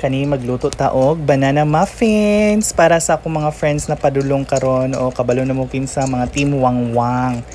Kani magluto taog banana muffins para sa akong mga friends na padulong karon o kabalo na mo kinsa mga team wangwang.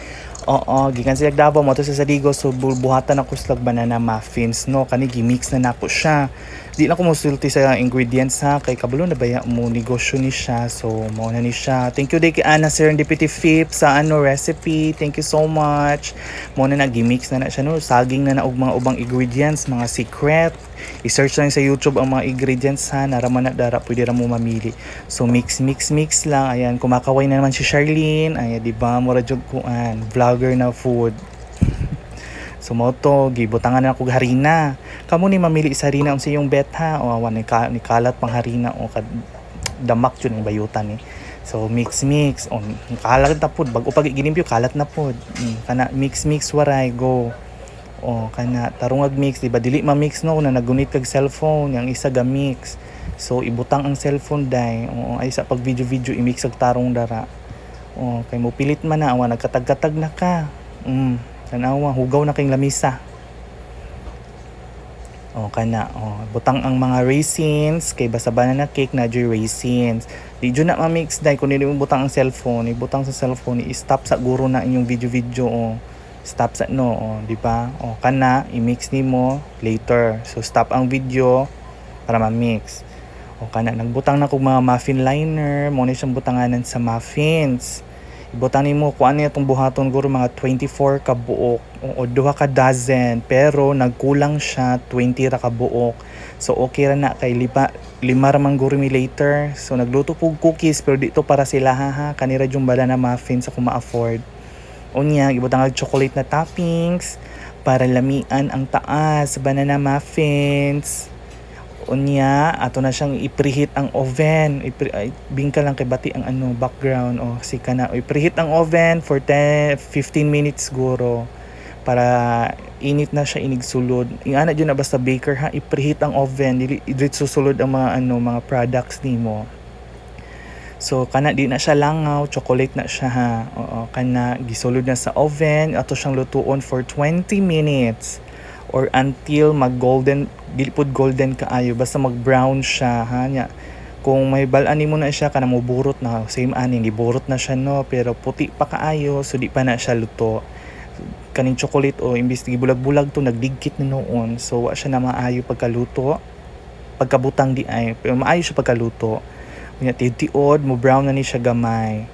Oo, gikan sila Davao mo to sa Saligo so buhatan ako slag banana muffins no kani gimix na nako siya. Di na ko mosulti sa ingredients ha kay kabalo na baya mo negosyo ni siya so mao na ni siya. Thank you day kay Ana Serendipity Fip sa recipe. Thank you so much. Mo na gimix na siya no saging na og mga ubang ingredients, mga secret. I-search lang sa YouTube ang mga ingredients ha, naraman na dara, pwede ra mo mamili. So mix lang. Ayan, kumakaway na naman si Charlene. Ayan, di ba? Mura jud kuan, vlogger na food. So mo to, gibutangan na ako harina. Kamo ni mamili sa harina unsa yung bet ha. O awan ni kalat pang harina o damak jud ang bayutan ni. So mix. O kalat na pud bag-o pag ginimpyo kalat na pud. Kana mix waray go. O kana tarong mix di ba dili ma-mix no na nagunit kag cellphone yang isa ga mix. So ibutang ang cellphone dai. O ay sa pag video i-mix ag tarong dara. O kay mo pilit man na awan nagkatag-katag na ka. Tanawa hugaw na kay lamisa. O kana butang ang mga raisins kay basta banana cake na joy raisins. Di jud na ma-mix dai kun dili mo butang ang cellphone, ibutang sa cellphone i-stop sa guro na inyong video o. Stop sa di ba? O kana i-mix nimo later. So stop ang video para ma-mix. O kana nagbutang na kog mga muffin liner, mo ni siyang butanganan sa muffins. Ibutang nimo kuan niya tong buhaton guro mga 24 ka buok o 2 ka dozen pero nagkulang siya 20 ra ka buok. So okay ra na kay lima ra man guro mi later. So nagluto pug cookies pero dito para sila ha kanira jung bala na muffins ako ma-afford. Unya, ibutang ang chocolate na toppings para lamian ang taas banana muffins. Unya, ato na siyang i-preheat ang oven. Bingka lang kay bati ang background o sika na. I-preheat ang oven for 15 minutes siguro para init na siya inigsulod. Ingana dyan na basta baker ha, i-preheat ang oven. Dili susulod ang mga products nimo. So kana di na siya langaw, chocolate na siya ha. Oo, kana gisulod na sa oven, ato siyang lutuon for 20 minutes or until mag-golden, dili pud golden kaayo, basta mag-brown siya ha nya. Kung may balan nimo na siya kana mo burot na, same ani giburot na siya no, pero puti pa kaayo so di pa na siya luto. Kaning chocolate imbis gibulag-bulag to nagdigkit na noon. So wa siya na maayo pagkaluto. Pagkabutang di ay, pero maayo siya pagkaluto. Unya tiod mo brown na ni siya gamay.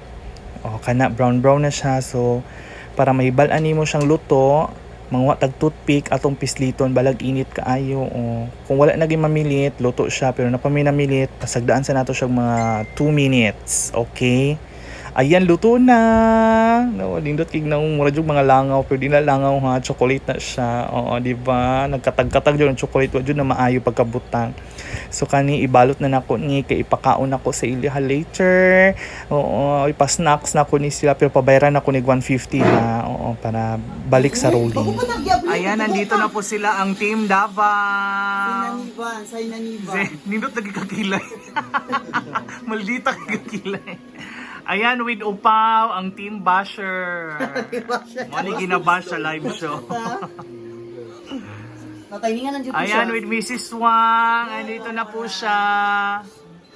O kana brown na siya so para mahibalan nimo siyang luto, mangwa tag toothpick atong pisliton balag init kaayo o kung wala naging mamilit, luto siya pero napaminamilit, pasagdaan sa nato siyang mga 2 minutes. Okay? Ayan, luto na. No, lindot kig na mura jud mga langaw pero di na langaw ha, chocolate na siya. Oo, di ba? Nagkatag-katag jud ang chocolate wa jud na maayo pagkabutang. So kani ibalot na nako ni kay ipakaon nako sa iliha later. Oo, ipa-snacks na ko ni sila pero pabayaran ako ni 150 ha. Oo, para balik sa rolling. Ayan, nandito na po sila ang Team Davao. Nindot lagi kakilay. Maldita kakilay. Ayan, with Upaw, ang Team Basher. Mali ginabash sa live show. Ayan, with Mrs. Wang. Andito na po siya.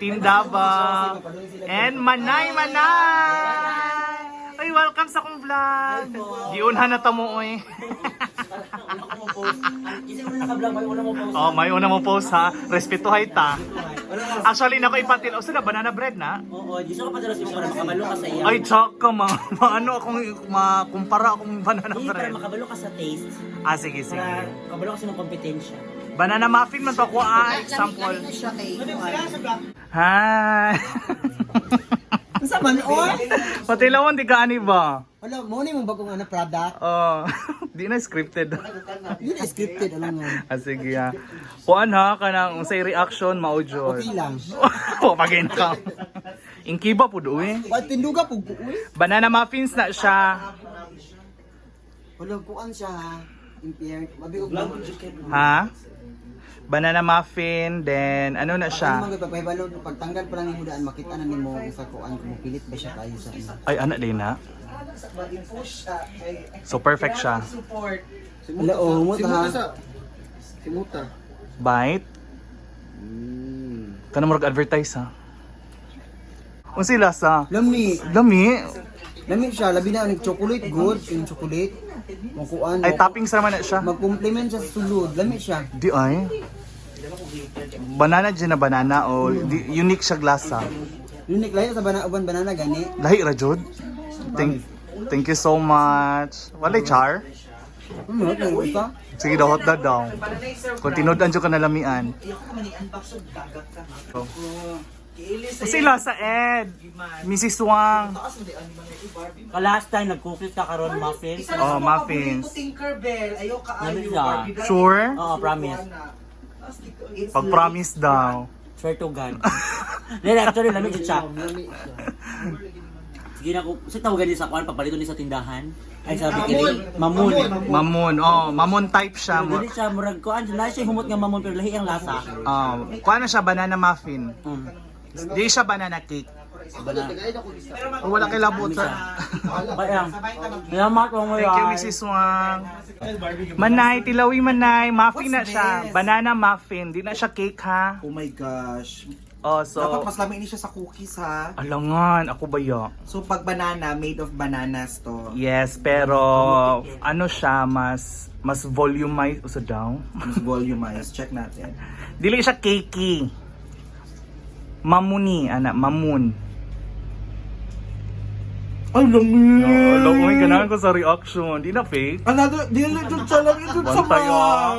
Team Davao. And Manay! Ay, welcome sa akong vlog. Giunhan na tamo eh. Oh, may una mo post ha. Respetuhay ta. Actually, nako ipatil. O sila, banana bread na? Oo, gusto ko pa dala mo para makabalo ka sa iya. Ay, tsaka maano akong makumpara akong banana Hindi, para bread. makabalo ka sa taste. Sige. Para makabalo ka sa mga kompetensya. Banana muffin man to ko example. Hi. Sa man or? Patilawan di ka ani ba? Wala mo ni mong bagong product. Oh, di na scripted. Yun na scripted alam mo. Sige ha. Kuan ha kanang unsay reaction mao jud. Okay lang. Po pagin ka. Inkiba pud uy. Pag tinduga pug uy. Banana muffins na siya. Wala kuan siya ha. Impaired. Mabi og Ha? Banana muffin, then ano na Ano siya? man pagpahibalo pagtanggal pa lang nimo daan makita na nimo sa kuan kung pilit ba siya kayo sa ano. Ay, anak din na. So perfect siya. Wala mo ta ha. Simuta. Bite. Kana mo advertise ha. Unsa lasa? Lami. Lami. Lami siya, labi na ang chocolate good, yung chocolate. Makuan Ay toppings naman na siya. mag-complement siya sa sulod. Lami siya. Di ay. Banana dyan na banana o unique siya lasa. Unique lahi sa uban banana gani. Lahi ra jud. Thank you so much. Walay char. Ano isa? Sige daw hot dog daw. Kung tinudan dyan ka nalamian. Sila sa Ed. Mrs. Wang. Last time nag-cookies ka karon muffins. Oh, muffins. Tinkerbell, ayaw ka Ano ayaw. siya? Sure? Oo, promise. Pag-promise daw. Swear to God. Then actually, lamig dyan siya. Sige na ko, sa tawagan niya sa kuan, papalito niya sa tindahan. Ay sabi kini, mamun. Mamon. Oh, mamon type siya. Dili siya murag kuan, na siya humot nga mamun pero lahi ang lasa. Kuha na siya banana muffin. Di siya banana cake. Bana. O wala kay labot sa. Bayang. Salamat mo mo. Thank you, Mrs. Wang. Manay, tilawi manay. Muffin na siya. Banana muffin. Di na siya cake ha. Oh my gosh. Oh, Dapat so. mas lami ini siya sa cookies ha. Alangan, ako ba ya? So pag banana, made of bananas to. Yes, pero ano siya, mas volumized. Usa daw? Mas volumized. Check natin. Dili siya cakey. Mamuni, anak, mamun. Ay, lami! Alam mo, ganahan ko sa reaction. Di na fake. Another, dili dun siya lang ito sa Bantay, ah. man.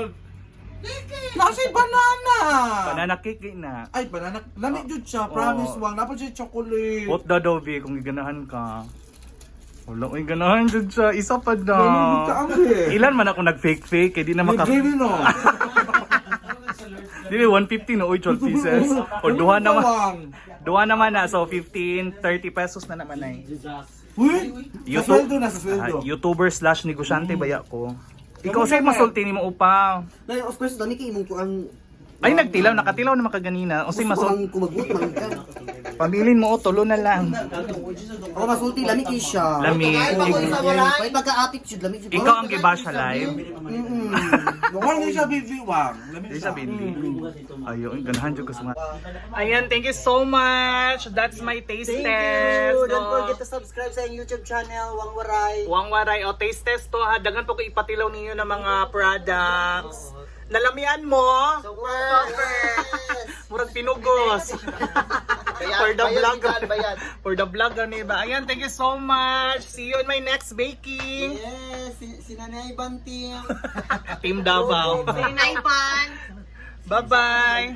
Nasa banana! Banana cake na. Ay, banana. Lami dun siya. Promise, wang. Dapat siya chocolate. What the Dove kung giganahan ka? Wala ko ganahan dyan siya. Isa pa Lami dun ka daw. ang eh. Ilan man ako nag-fake-fake, eh di na maka... Really no? Dili, 150 no, oy, 12 pieces. O, duha naman. Wang. Duha naman na, so 15, 30 pesos na naman ay. Uy! Sa sweldo na, sa sweldo. YouTuber/negosyante baya ko. Ikaw sa'yo masulti ni mo upa. Like, of course, dami kay imong kuan. Ay, nagtilaw, nakatilaw naman kaganina. O sa'yo masulti. Kumagut man ka. Pamilin mo o, tulo na lang. Ako masulti lami kay siya. Lami. Pay pagka-attitude lami jud. Ikaw ang giba siya live. Wang hindi siya busy, wang. Lami Di siya. siya bindi. Ayun, ganahan dyan ko sa mga... Ayan, thank you so much. That's my taste test. Don't forget to subscribe sa YouTube channel, Wang Waray. Wang waray. O, taste test to ha. Dagan po ko ipatilaw ninyo ng mga products. Nalamian mo? Murag pinugos. For the vlog. For the vlog ni ba? Ayan, thank you so much. See you in my next baking. Yes, si Nanay Banting. Team Davao. Nanay Pan. Bye-bye.